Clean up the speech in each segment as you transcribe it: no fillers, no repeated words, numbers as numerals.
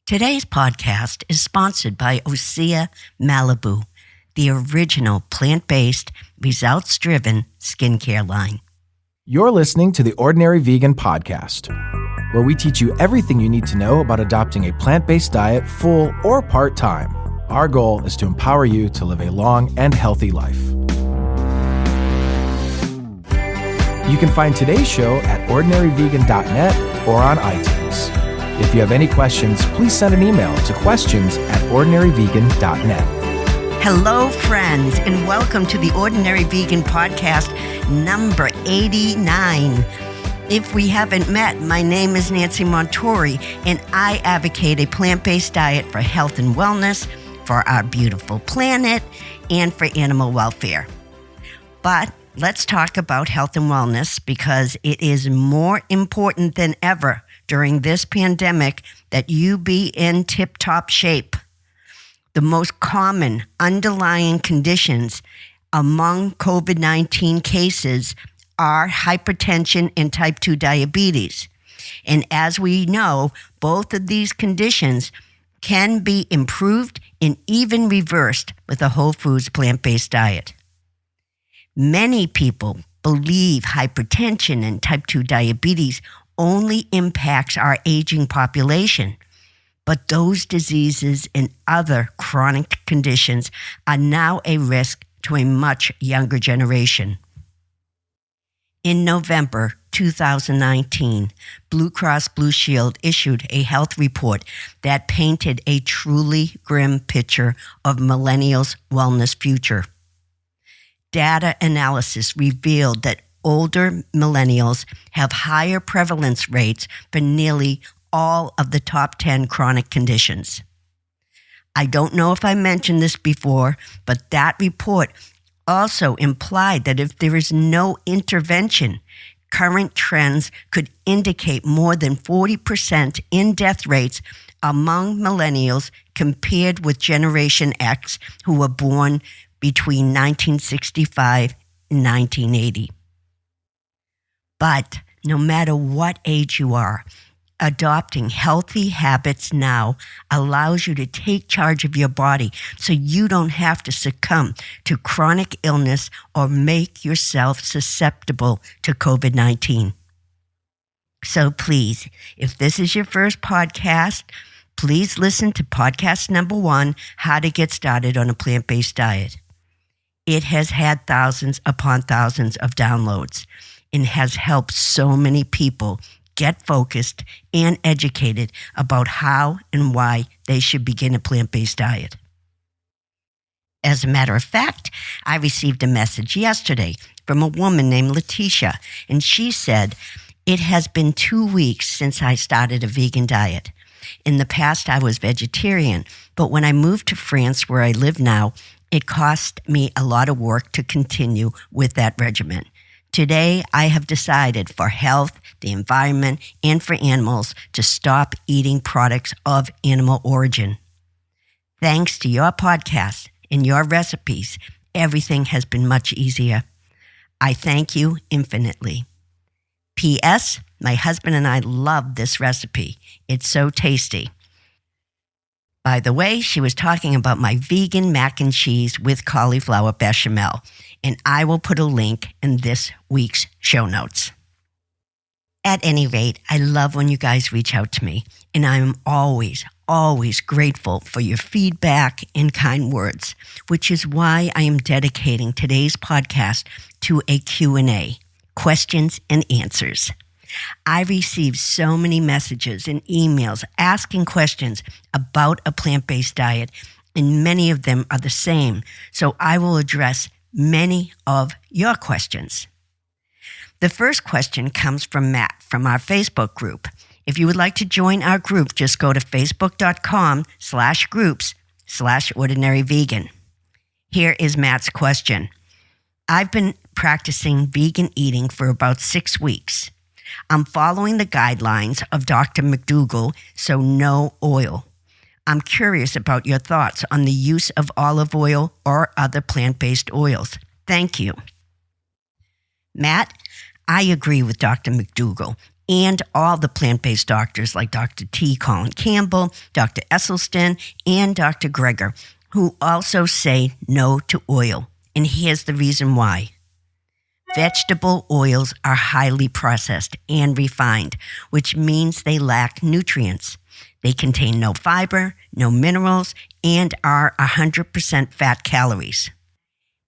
Today's podcast is sponsored by Osea Malibu, the original plant-based, results-driven skincare line. You're listening to the Ordinary Vegan Podcast, where we teach you everything you need to know about adopting a plant-based diet full or part-time. Our goal is to empower you to live a long and healthy life. You can find today's show at ordinaryvegan.net or on iTunes. If you have any questions, please send an email to questions@ordinaryvegan.net. Hello, friends, and welcome to the Ordinary Vegan Podcast number 89. If we haven't met, my name is Nancy Montori, and I advocate a plant-based diet for health and wellness, for our beautiful planet, and for animal welfare. But let's talk about health and wellness because it is more important than ever during this pandemic that you be in tip-top shape. The most common underlying conditions among COVID-19 cases are hypertension and type 2 diabetes. And as we know, both of these conditions can be improved and even reversed with a whole foods plant-based diet. Many people believe hypertension and type 2 diabetes only impacts our aging population, but those diseases and other chronic conditions are now a risk to a much younger generation. In November 2019, Blue Cross Blue Shield issued a health report that painted a truly grim picture of millennials' wellness future. Data analysis revealed that older millennials have higher prevalence rates for nearly all of the top 10 chronic conditions. I don't know if I mentioned this before, but that report also implied that if there is no intervention, current trends could indicate more than 40% in death rates among millennials compared with Generation X, who were born between 1965 and 1980. But no matter what age you are, adopting healthy habits now allows you to take charge of your body so you don't have to succumb to chronic illness or make yourself susceptible to COVID-19. So please, if this is your first podcast, please listen to podcast number 1, How to Get Started on a Plant-Based Diet. It has had thousands upon thousands of downloads and has helped so many people get focused and educated about how and why they should begin a plant-based diet. As a matter of fact, I received a message yesterday from a woman named Letitia, and she said, "It has been 2 weeks since I started a vegan diet. In the past, I was vegetarian, but when I moved to France, where I live now, it cost me a lot of work to continue with that regimen. Today, I have decided for health, the environment, and for animals to stop eating products of animal origin. Thanks to your podcast and your recipes, everything has been much easier. I thank you infinitely. P.S. My husband and I love this recipe. It's so tasty." By the way, she was talking about my vegan mac and cheese with cauliflower bechamel, and I will put a link in this week's show notes. At any rate, I love when you guys reach out to me, and I am always grateful for your feedback and kind words, which is why I am dedicating today's podcast to a Q&A, questions and answers. I received so many messages and emails asking questions about a plant-based diet, and many of them are the same, so I will address many of your questions. The first question comes from Matt from our Facebook group. If you would like to join our group, just go to facebook.com/groups/ordinaryvegan. Here is Matt's question. I've been practicing vegan eating for about 6 weeks. I'm following the guidelines of Dr. McDougall, so no oil. I'm curious about your thoughts on the use of olive oil or other plant-based oils. Thank you. Matt, I agree with Dr. McDougall. and all the plant-based doctors like Dr. T. Colin Campbell, Dr. Esselstyn, and Dr. Greger, who also say no to oil. And here's the reason why. Vegetable oils are highly processed and refined, which means they lack nutrients. They contain no fiber, no minerals, and are 100% fat calories.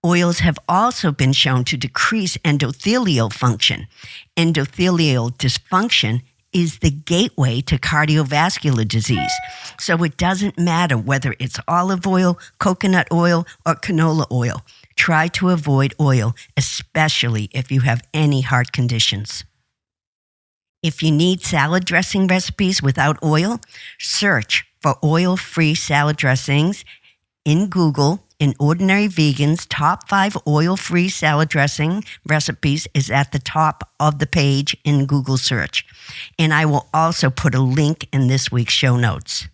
Oils have also been shown to decrease endothelial function. Endothelial dysfunction is the gateway to cardiovascular disease. So it doesn't matter whether it's olive oil, coconut oil, or canola oil. Try to avoid oil, especially if you have any heart conditions. If you need salad dressing recipes without oil, search for oil-free salad dressings in Google. In Ordinary Vegan's top 5 oil-free salad dressing recipes is at the top of the page in Google search. And I will also put a link in this week's show notes.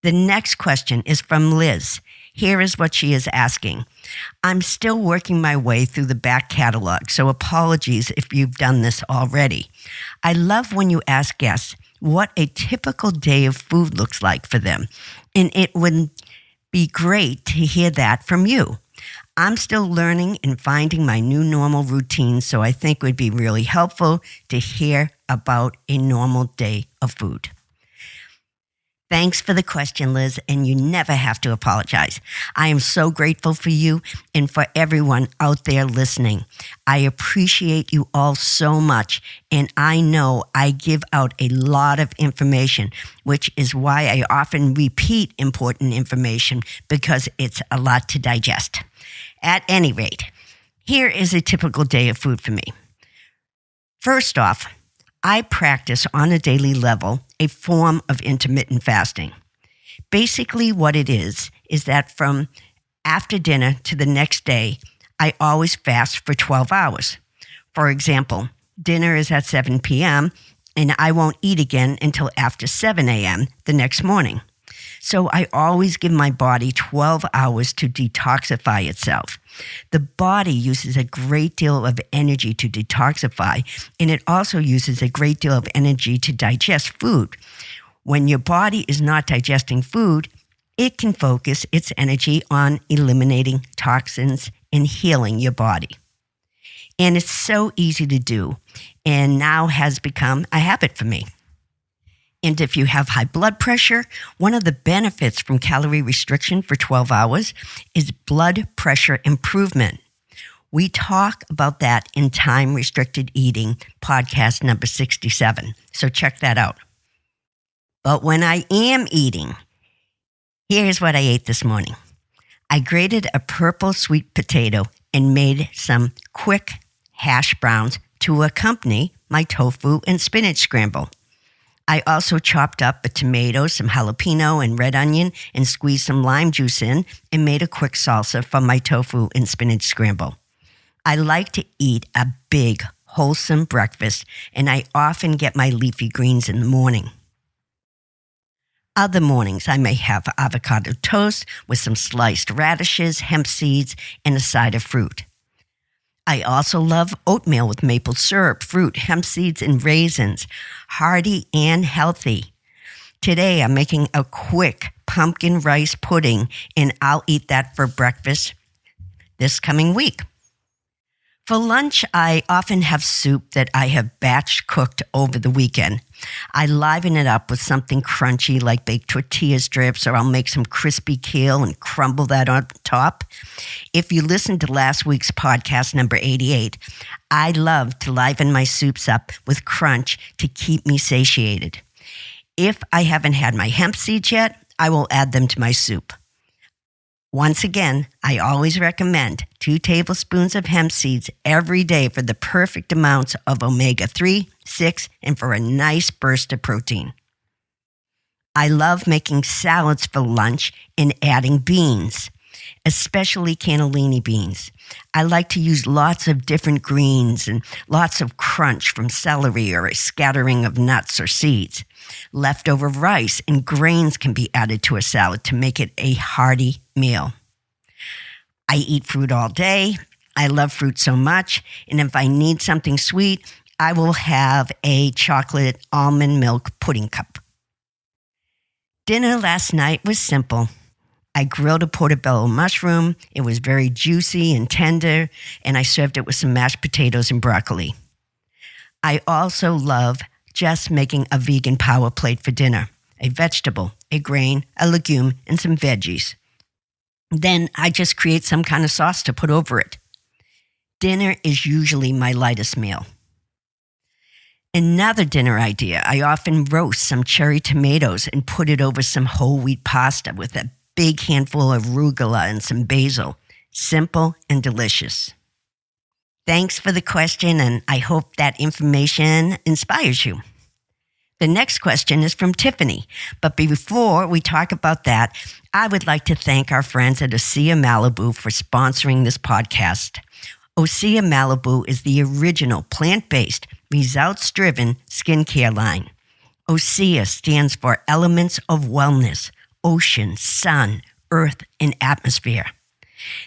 The next question is from Liz. Here is what she is asking. I'm still working my way through the back catalog, so apologies if you've done this already. I love when you ask guests what a typical day of food looks like for them, and it would be great to hear that from you. I'm still learning and finding my new normal routine, so I think it would be really helpful to hear about a normal day of food. Thanks for the question, Liz, and you never have to apologize. I am so grateful for you and for everyone out there listening. I appreciate you all so much, and I know I give out a lot of information, which is why I often repeat important information because it's a lot to digest. At any rate, here is a typical day of food for me. First off, I practice on a daily level a form of intermittent fasting. Basically what it is that from after dinner to the next day, I always fast for 12 hours. For example, dinner is at 7 p.m. and I won't eat again until after 7 a.m. the next morning. So I always give my body 12 hours to detoxify itself. The body uses a great deal of energy to detoxify, and it also uses a great deal of energy to digest food. When your body is not digesting food, it can focus its energy on eliminating toxins and healing your body. And it's so easy to do, and now has become a habit for me. And if you have high blood pressure, one of the benefits from calorie restriction for 12 hours is blood pressure improvement. We talk about that in Time Restricted Eating, podcast number 67. So check that out. But when I am eating, here's what I ate this morning. I grated a purple sweet potato and made some quick hash browns to accompany my tofu and spinach scramble. I also chopped up a tomato, some jalapeno, and red onion and squeezed some lime juice in and made a quick salsa for my tofu and spinach scramble. I like to eat a big, wholesome breakfast, and I often get my leafy greens in the morning. Other mornings, I may have avocado toast with some sliced radishes, hemp seeds, and a side of fruit. I also love oatmeal with maple syrup, fruit, hemp seeds, and raisins, hearty and healthy. Today, I'm making a quick pumpkin rice pudding, and I'll eat that for breakfast this coming week. For lunch, I often have soup that I have batch cooked over the weekend. I liven it up with something crunchy like baked tortilla strips, or I'll make some crispy kale and crumble that on top. If you listened to last week's podcast, number 88, I love to liven my soups up with crunch to keep me satiated. If I haven't had my hemp seeds yet, I will add them to my soup. Once again, I always recommend 2 tablespoons of hemp seeds every day for the perfect amounts of omega-3, 6, and for a nice burst of protein. I love making salads for lunch and adding beans, especially cannellini beans. I like to use lots of different greens and lots of crunch from celery or a scattering of nuts or seeds. Leftover rice and grains can be added to a salad to make it a hearty meal. I eat fruit all day. I love fruit so much, and if I need something sweet, I will have a chocolate almond milk pudding cup. Dinner last night was simple. I grilled a portobello mushroom. It was very juicy and tender, and I served it with some mashed potatoes and broccoli. I also love just making a vegan power plate for dinner. A vegetable, a grain, a legume, and some veggies. Then I just create some kind of sauce to put over it. Dinner is usually my lightest meal. Another dinner idea, I often roast some cherry tomatoes and put it over some whole wheat pasta with a big handful of arugula and some basil. Simple and delicious. Thanks for the question, and I hope that information inspires you. The next question is from Tiffany. But before we talk about that, I would like to thank our friends at Osea Malibu for sponsoring this podcast. Osea Malibu is the original plant-based, results-driven skincare line. Osea stands for Elements of Wellness, Ocean, Sun, Earth, and Atmosphere.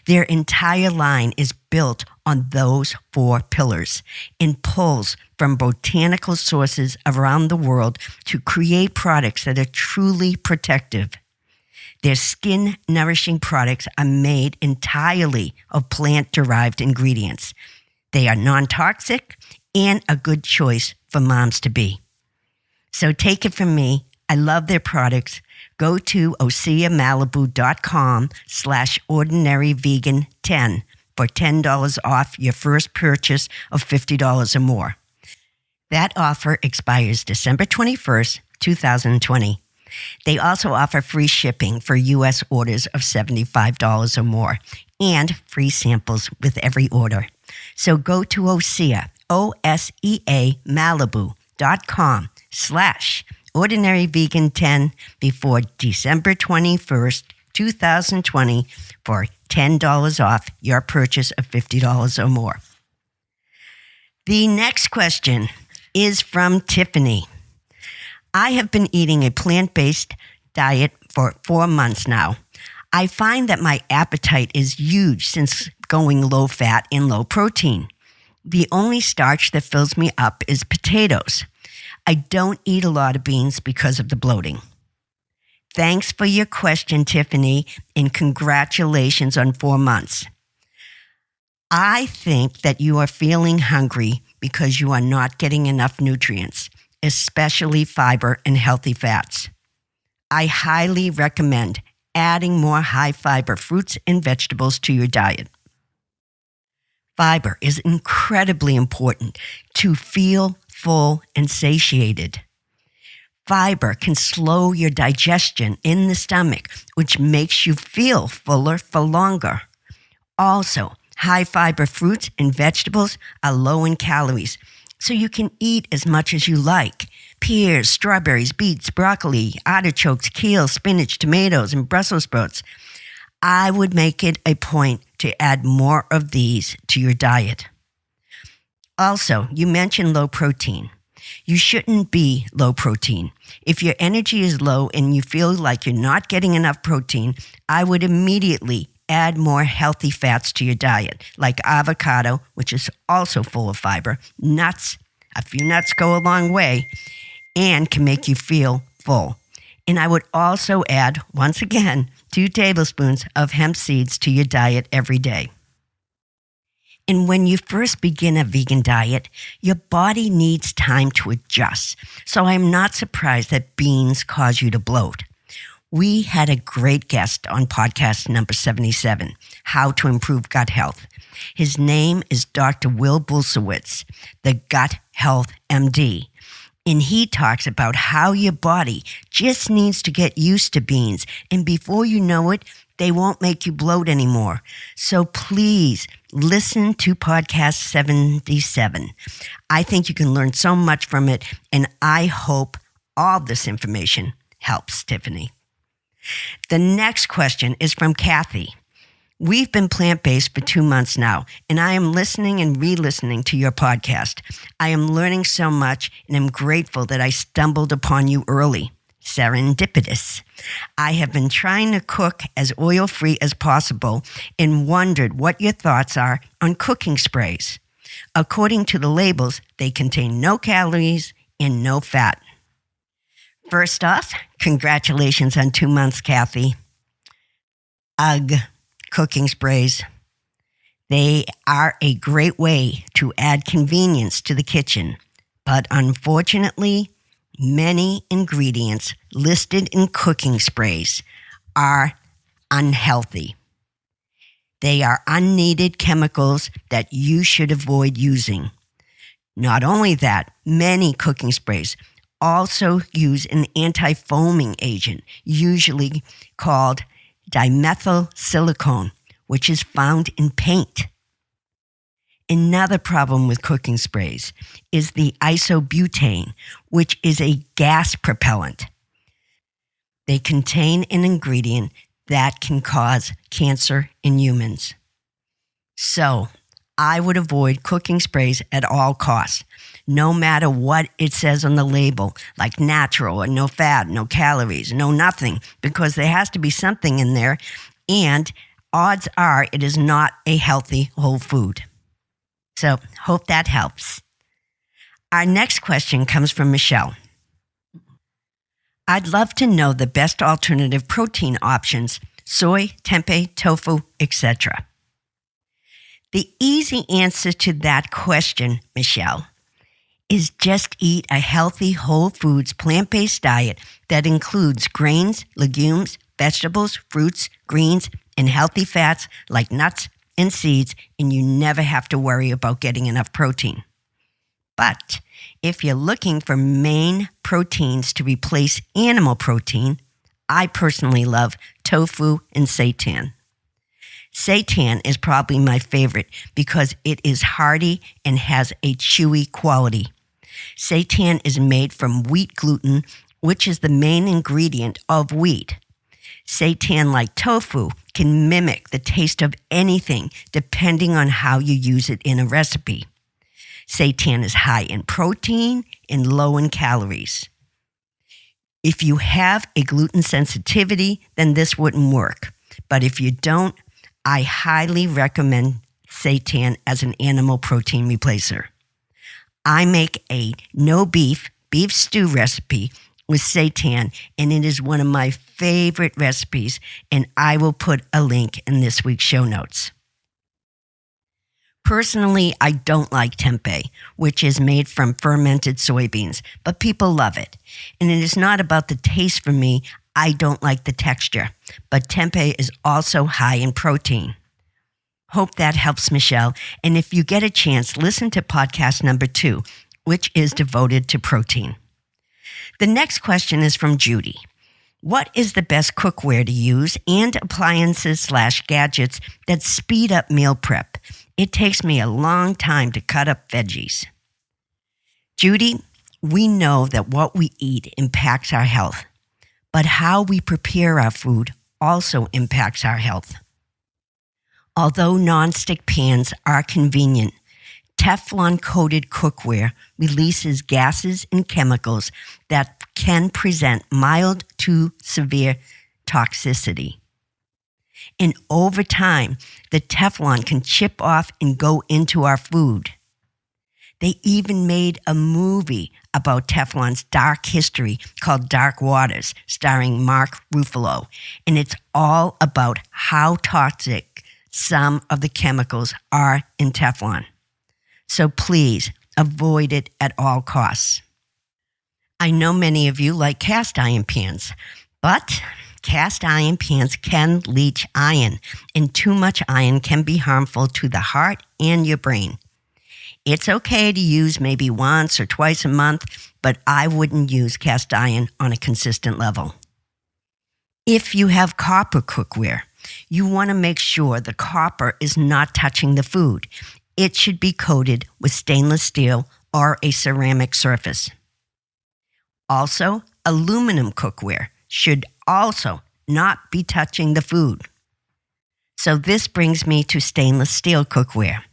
Their entire line is built on those 4 pillars and pulls from botanical sources around the world to create products that are truly protective. Their skin-nourishing products are made entirely of plant-derived ingredients. They are non-toxic and a good choice for moms-to-be. So take it from me, I love their products. Go to oseamalibu.com/ordinaryvegan10 for $10 off your first purchase of $50 or more. That offer expires December 21st, 2020. They also offer free shipping for U.S. orders of $75 or more and free samples with every order. So go to Osea, OSEA Malibu.com/ordinaryvegan10 before December 21st, 2020 for $10 off your purchase of $50 or more. The next question is from Tiffany. I have been eating a plant-based diet for 4 months now. I find that my appetite is huge since going low-fat and low-protein. The only starch that fills me up is potatoes. I don't eat a lot of beans because of the bloating. Thanks for your question, Tiffany, and congratulations on 4 months. I think that you are feeling hungry because you are not getting enough nutrients, especially fiber and healthy fats. I highly recommend adding more high-fiber fruits and vegetables to your diet. Fiber is incredibly important to feel full and satiated. Fiber can slow your digestion in the stomach, which makes you feel fuller for longer. Also, high-fiber fruits and vegetables are low in calories, so you can eat as much as you like. Pears, strawberries, beets, broccoli, artichokes, kale, spinach, tomatoes, and Brussels sprouts. I would make it a point to add more of these to your diet. Also, you mentioned low protein. You shouldn't be low protein. If your energy is low and you feel like you're not getting enough protein, I would immediately add more healthy fats to your diet, like avocado, which is also full of fiber, nuts. A few nuts go a long way and can make you feel full. And I would also add, once again, 2 tablespoons of hemp seeds to your diet every day. And when you first begin a vegan diet, your body needs time to adjust. So I'm not surprised that beans cause you to bloat. We had a great guest on podcast number 77, How to Improve Gut Health. His name is Dr. Will Bulsiewicz, the Gut Health MD. And he talks about how your body just needs to get used to beans. And before you know it, they won't make you bloat anymore. So please listen to podcast 77. I think you can learn so much from it, and I hope all this information helps, Tiffany. The next question is from Kathy. We've been plant-based for 2 months now, and I am listening and re-listening to your podcast. I am learning so much, and I'm grateful that I stumbled upon you early. Serendipitous. I have been trying to cook as oil-free as possible and wondered what your thoughts are on cooking sprays. According to the labels, they contain no calories and no fat. First off, congratulations on 2 months, Kathy. UGG cooking sprays. They are a great way to add convenience to the kitchen, but unfortunately, many ingredients listed in cooking sprays are unhealthy. They are unneeded chemicals that you should avoid using. Not only that, many cooking sprays also use an anti-foaming agent, usually called dimethylsilicone, which is found in paint. Another problem with cooking sprays is the isobutane, which is a gas propellant. They contain an ingredient that can cause cancer in humans. So, I would avoid cooking sprays at all costs, no matter what it says on the label, like natural or no fat, no calories, no nothing, because there has to be something in there, and odds are it is not a healthy whole food. So, hope that helps. Our next question comes from Michelle. I'd love to know the best alternative protein options, soy, tempeh, tofu, etc. The easy answer to that question, Michelle, is just eat a healthy whole foods plant-based diet that includes grains, legumes, vegetables, fruits, greens, and healthy fats like nuts and seeds, and you never have to worry about getting enough protein. But if you're looking for main proteins to replace animal protein, I personally love tofu and seitan. Seitan is probably my favorite because it is hearty and has a chewy quality. Seitan is made from wheat gluten, which is the main ingredient of wheat. Seitan, like tofu, can mimic the taste of anything depending on how you use it in a recipe. Seitan is high in protein and low in calories. If you have a gluten sensitivity, then this wouldn't work. But if you don't, I highly recommend seitan as an animal protein replacer. I make a no beef stew recipe with seitan, and it is one of my favorite recipes, and I will put a link in this week's show notes. Personally, I don't like tempeh, which is made from fermented soybeans, but people love it. And it is not about the taste for me. I don't like the texture, but tempeh is also high in protein. Hope that helps, Michelle. And if you get a chance, listen to podcast number 2, which is devoted to protein. The next question is from Judy. What is the best cookware to use and appliances/gadgets that speed up meal prep? It takes me a long time to cut up veggies. Judy, we know that what we eat impacts our health, but how we prepare our food also impacts our health. Although nonstick pans are convenient, Teflon-coated cookware releases gases and chemicals that can present mild to severe toxicity. And over time, the Teflon can chip off and go into our food. They even made a movie about Teflon's dark history called Dark Waters, starring Mark Ruffalo. And it's all about how toxic some of the chemicals are in Teflon. So please avoid it at all costs. I know many of you like cast iron pans, but cast iron pans can leach iron, and too much iron can be harmful to the heart and your brain. It's okay to use maybe once or twice a month, but I wouldn't use cast iron on a consistent level. If you have copper cookware, you want to make sure the copper is not touching the food. It should be coated with stainless steel or a ceramic surface. Also, aluminum cookware should also not be touching the food. So this brings me to stainless steel cookware.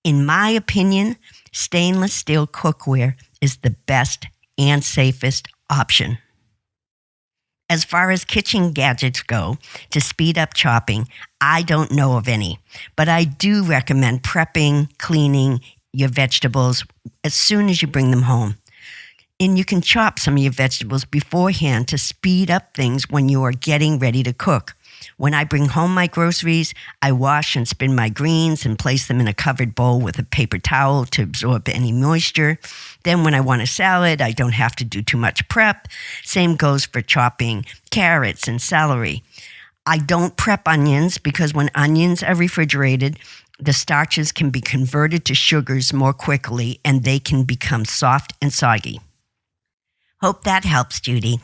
In my opinion, stainless steel cookware is the best and safest option. As far as kitchen gadgets go to speed up chopping, I don't know of any, but I do recommend prepping, cleaning your vegetables as soon as you bring them home. And you can chop some of your vegetables beforehand to speed up things when you are getting ready to cook. When I bring home my groceries, I wash and spin my greens and place them in a covered bowl with a paper towel to absorb any moisture. Then when I want a salad, I don't have to do too much prep. Same goes for chopping carrots and celery. I don't prep onions because when onions are refrigerated, the starches can be converted to sugars more quickly and they can become soft and soggy. Hope that helps, Judy.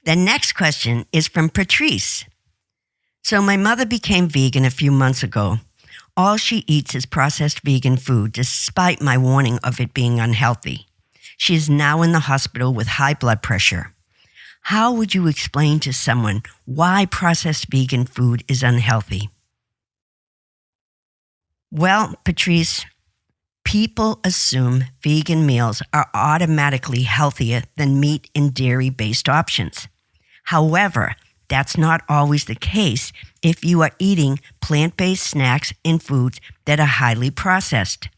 The next question is from Patrice. So my mother became vegan a few months ago. All she eats is processed vegan food, despite my warning of it being unhealthy. She is now in the hospital with high blood pressure. How would you explain to someone why processed vegan food is unhealthy? Well, Patrice, people assume vegan meals are automatically healthier than meat and dairy-based options. However, that's not always the case if you are eating plant-based snacks and foods that are highly processed.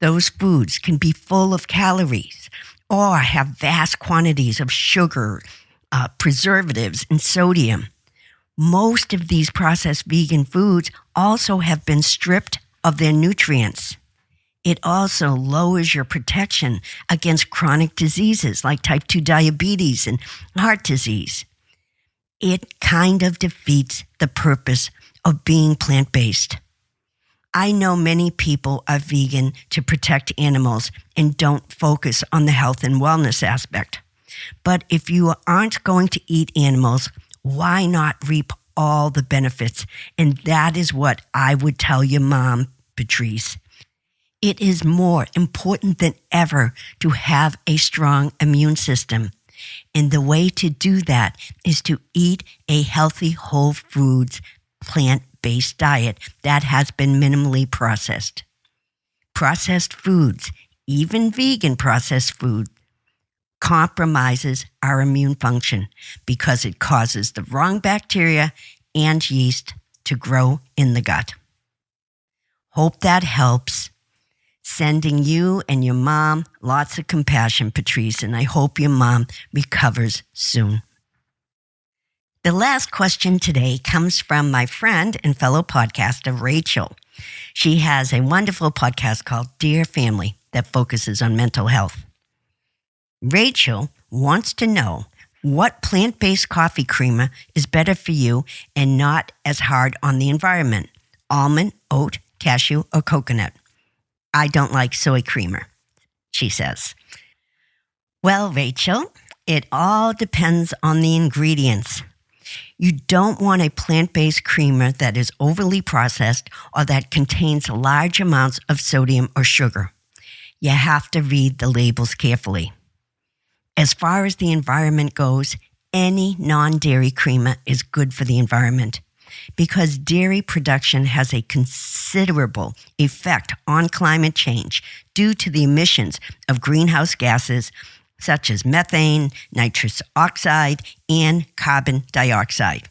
Those foods can be full of calories or have vast quantities of sugar, preservatives, and sodium. Most of these processed vegan foods also have been stripped of their nutrients. It also lowers your protection against chronic diseases like type 2 diabetes and heart disease. It kind of defeats the purpose of being plant-based. I know many people are vegan to protect animals and don't focus on the health and wellness aspect. But if you aren't going to eat animals, why not reap all the benefits? And that is what I would tell your mom, Patrice. It is more important than ever to have a strong immune system. And the way to do that is to eat a healthy, whole foods, plant-based diet that has been minimally processed. Processed foods, even vegan processed food, compromises our immune function because it causes the wrong bacteria and yeast to grow in the gut. Hope that helps. Sending you and your mom lots of compassion, Patrice, and I hope your mom recovers soon. The last question today comes from my friend and fellow podcaster, Rachel. She has a wonderful podcast called Dear Family that focuses on mental health. Rachel wants to know what plant-based coffee creamer is better for you and not as hard on the environment, almond, oat, cashew, or coconut. I don't like soy creamer, she says. Well, Rachel, it all depends on the ingredients. You don't want a plant-based creamer that is overly processed or that contains large amounts of sodium or sugar. You have to read the labels carefully. As far as the environment goes, any non-dairy creamer is good for the environment, because dairy production has a considerable effect on climate change due to the emissions of greenhouse gases such as methane, nitrous oxide, and carbon dioxide.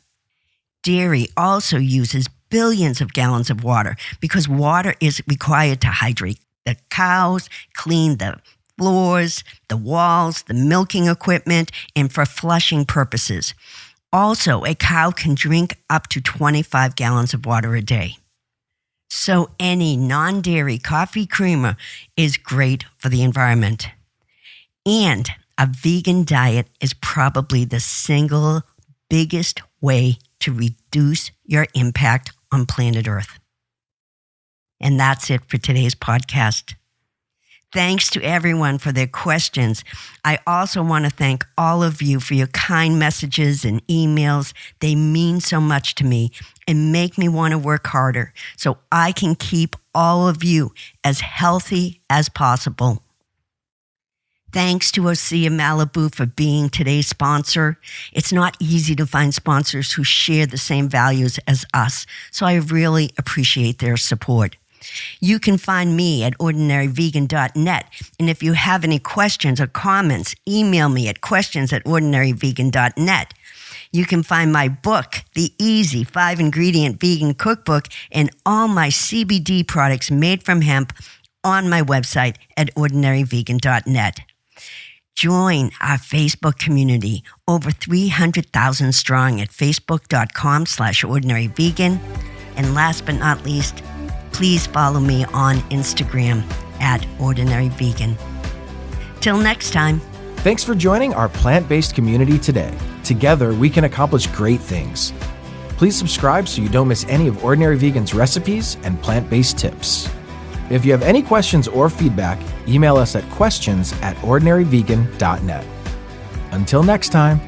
Dairy also uses billions of gallons of water because water is required to hydrate the cows, clean the floors, the walls, the milking equipment, and for flushing purposes. Also, a cow can drink up to 25 gallons of water a day. So any non-dairy coffee creamer is great for the environment. And a vegan diet is probably the single biggest way to reduce your impact on planet Earth. And that's it for today's podcast. Thanks to everyone for their questions. I also want to thank all of you for your kind messages and emails. They mean so much to me and make me want to work harder so I can keep all of you as healthy as possible. Thanks to Osea Malibu for being today's sponsor. It's not easy to find sponsors who share the same values as us, so I really appreciate their support. You can find me at ordinaryvegan.net. And if you have any questions or comments, email me at questions@ordinaryvegan.net. You can find my book, The Easy 5-Ingredient Vegan Cookbook, and all my CBD products made from hemp on my website at ordinaryvegan.net. Join our Facebook community, over 300,000 strong at facebook.com/ordinaryvegan. And last but not least, please follow me on Instagram at ordinaryvegan. Till next time. Thanks for joining our plant-based community today. Together, we can accomplish great things. Please subscribe so you don't miss any of Ordinary Vegan's recipes and plant-based tips. If you have any questions or feedback, email us at questions@ordinaryvegan.net. Until next time.